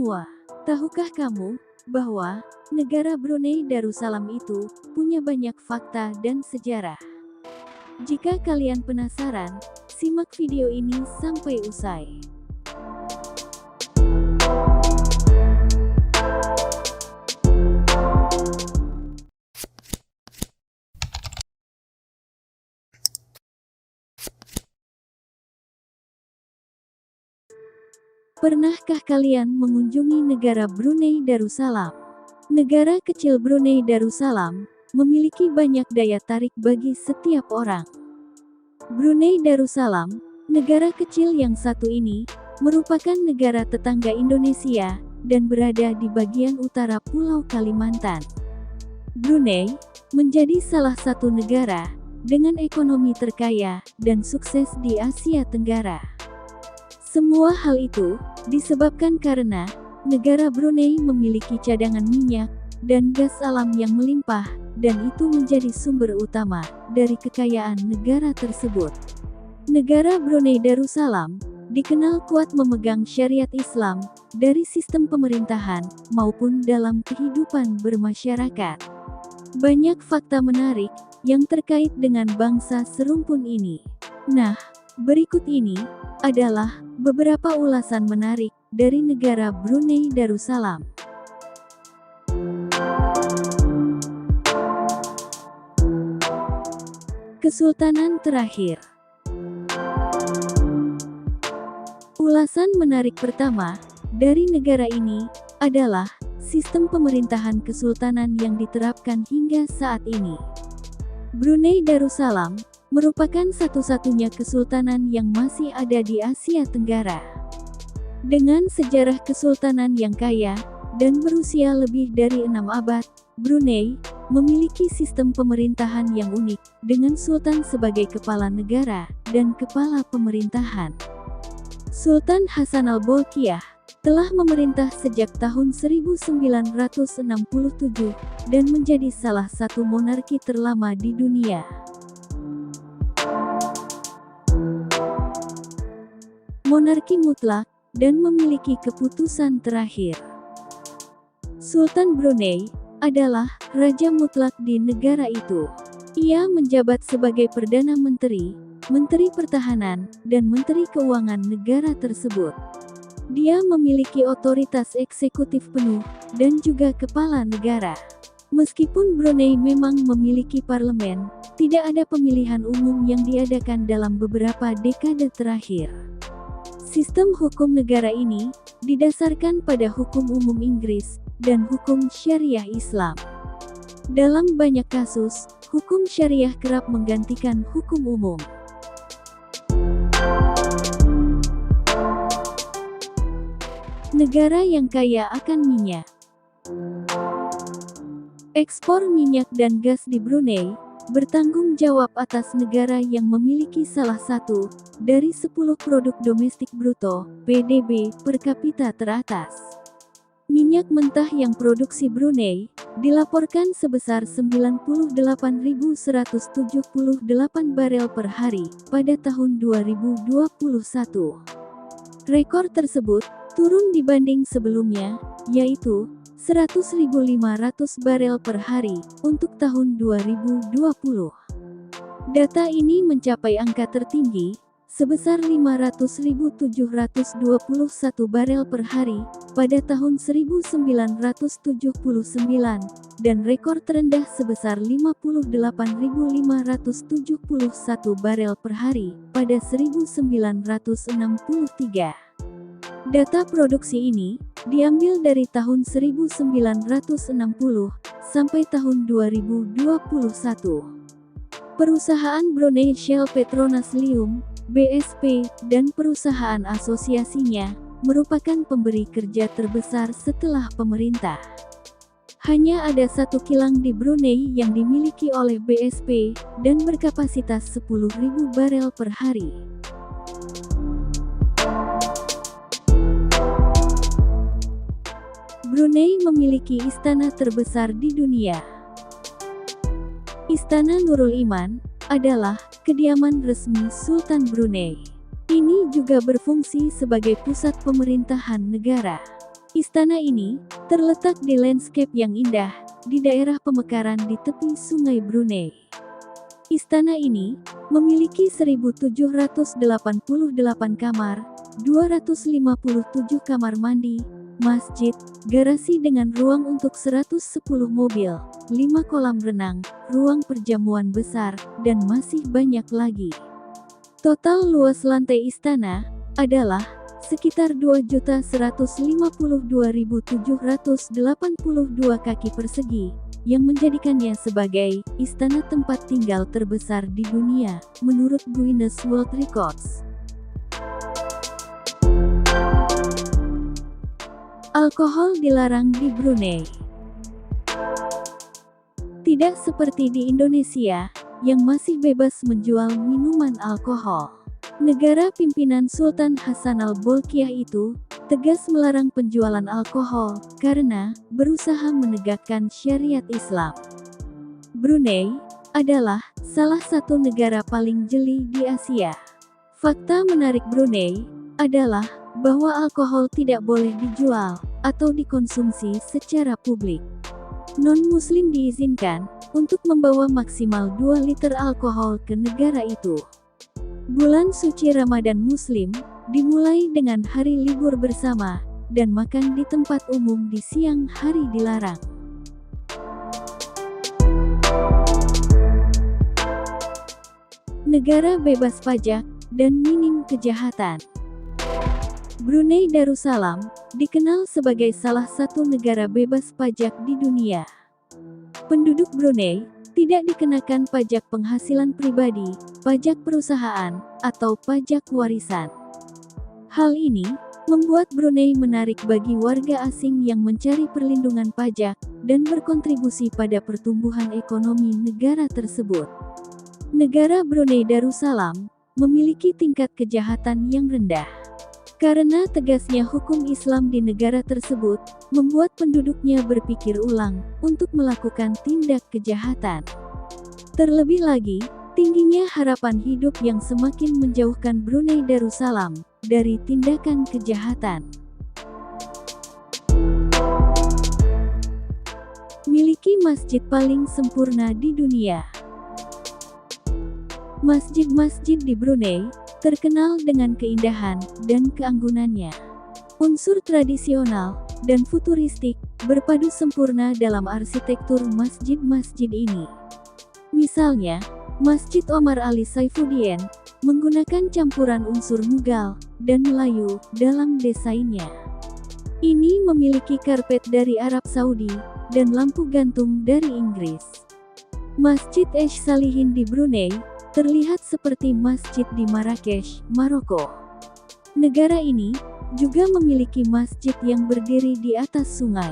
semua, tahukah kamu bahwa negara Brunei Darussalam itu punya banyak fakta dan sejarah? Jika kalian penasaran, simak video ini sampai usai. Pernahkah kalian mengunjungi negara Brunei Darussalam? Negara kecil Brunei Darussalam memiliki banyak daya tarik bagi setiap orang. Brunei Darussalam, negara kecil yang satu ini, merupakan negara tetangga Indonesia dan berada di bagian utara Pulau Kalimantan. Brunei menjadi salah satu negara dengan ekonomi terkaya dan sukses di Asia Tenggara. Semua hal itu disebabkan karena negara Brunei memiliki cadangan minyak dan gas alam yang melimpah, dan itu menjadi sumber utama dari kekayaan negara tersebut. Negara Brunei Darussalam dikenal kuat memegang syariat Islam dari sistem pemerintahan maupun dalam kehidupan bermasyarakat. Banyak fakta menarik yang terkait dengan bangsa serumpun ini. Nah, berikut ini adalah beberapa ulasan menarik dari negara Brunei Darussalam. Kesultanan terakhir. Ulasan menarik pertama dari negara ini adalah sistem pemerintahan kesultanan yang diterapkan hingga saat ini. Brunei Darussalam merupakan satu-satunya kesultanan yang masih ada di Asia Tenggara. Dengan sejarah kesultanan yang kaya dan berusia lebih dari 6 abad, Brunei memiliki sistem pemerintahan yang unik dengan sultan sebagai kepala negara dan kepala pemerintahan. Sultan Hassan al-Bolkiah telah memerintah sejak tahun 1967 dan menjadi salah satu monarki terlama di dunia. Monarki mutlak dan memiliki keputusan terakhir. Sultan Brunei adalah raja mutlak di negara itu. Ia menjabat sebagai Perdana Menteri, Menteri Pertahanan, dan Menteri Keuangan negara tersebut. Dia memiliki otoritas eksekutif penuh dan juga kepala negara. Meskipun Brunei memang memiliki parlemen, tidak ada pemilihan umum yang diadakan dalam beberapa dekade terakhir. Sistem hukum negara ini didasarkan pada hukum umum Inggris dan hukum syariah Islam. Dalam banyak kasus, hukum syariah kerap menggantikan hukum umum. Negara yang kaya akan minyak. Ekspor minyak dan gas di Brunei bertanggung jawab atas negara yang memiliki salah satu dari 10 produk domestik bruto (PDB) per kapita teratas. Minyak mentah yang produksi Brunei dilaporkan sebesar 98.178 barel per hari pada tahun 2021. Rekor tersebut turun dibanding sebelumnya, yaitu 100.500 barel per hari untuk tahun 2020. Data ini mencapai angka tertinggi sebesar 500.721 barel per hari pada tahun 1979 dan rekor terendah sebesar 58.571 barel per hari pada 1963. Data produksi ini diambil dari tahun 1960 sampai tahun 2021. Perusahaan Brunei Shell Petronas Lium, BSP, dan perusahaan asosiasinya merupakan pemberi kerja terbesar setelah pemerintah. Hanya ada satu kilang di Brunei yang dimiliki oleh BSP dan berkapasitas 10.000 barel per hari. Brunei memiliki istana terbesar di dunia. Istana Nurul Iman adalah kediaman resmi Sultan Brunei. Ini juga berfungsi sebagai pusat pemerintahan negara. Istana ini terletak di landscape yang indah di daerah pemekaran di tepi Sungai Brunei. Istana ini memiliki 1.788 kamar, 257 kamar mandi, masjid, garasi dengan ruang untuk 110 mobil, 5 kolam renang, ruang perjamuan besar, dan masih banyak lagi. Total luas lantai istana adalah sekitar 2.152.782 kaki persegi, yang menjadikannya sebagai istana tempat tinggal terbesar di dunia, menurut Guinness World Records. Alkohol dilarang di Brunei. Tidak seperti di Indonesia, yang masih bebas menjual minuman alkohol. Negara pimpinan Sultan Hasan al-Bolkiah itu tegas melarang penjualan alkohol karena berusaha menegakkan syariat Islam. Brunei adalah salah satu negara paling jeli di Asia. Fakta menarik Brunei adalah bahwa alkohol tidak boleh dijual atau dikonsumsi secara publik. Non-Muslim diizinkan untuk membawa maksimal 2 liter alkohol ke negara itu. Bulan suci Ramadan Muslim dimulai dengan hari libur bersama, dan makan di tempat umum di siang hari dilarang. Negara bebas pajak dan minim kejahatan. Brunei Darussalam dikenal sebagai salah satu negara bebas pajak di dunia. Penduduk Brunei tidak dikenakan pajak penghasilan pribadi, pajak perusahaan, atau pajak warisan. Hal ini membuat Brunei menarik bagi warga asing yang mencari perlindungan pajak dan berkontribusi pada pertumbuhan ekonomi negara tersebut. Negara Brunei Darussalam memiliki tingkat kejahatan yang rendah. Karena tegasnya hukum Islam di negara tersebut, membuat penduduknya berpikir ulang untuk melakukan tindak kejahatan. Terlebih lagi, tingginya harapan hidup yang semakin menjauhkan Brunei Darussalam dari tindakan kejahatan. Miliki masjid paling sempurna di dunia. Masjid-masjid di Brunei terkenal dengan keindahan dan keanggunannya. Unsur tradisional dan futuristik berpadu sempurna dalam arsitektur masjid-masjid ini. Misalnya, Masjid Omar Ali Saifuddin menggunakan campuran unsur Mughal dan Melayu dalam desainnya. Ini memiliki karpet dari Arab Saudi dan lampu gantung dari Inggris. Masjid Esh Salihin di Brunei terlihat seperti masjid di Marrakesh, Maroko. Negara ini juga memiliki masjid yang berdiri di atas sungai.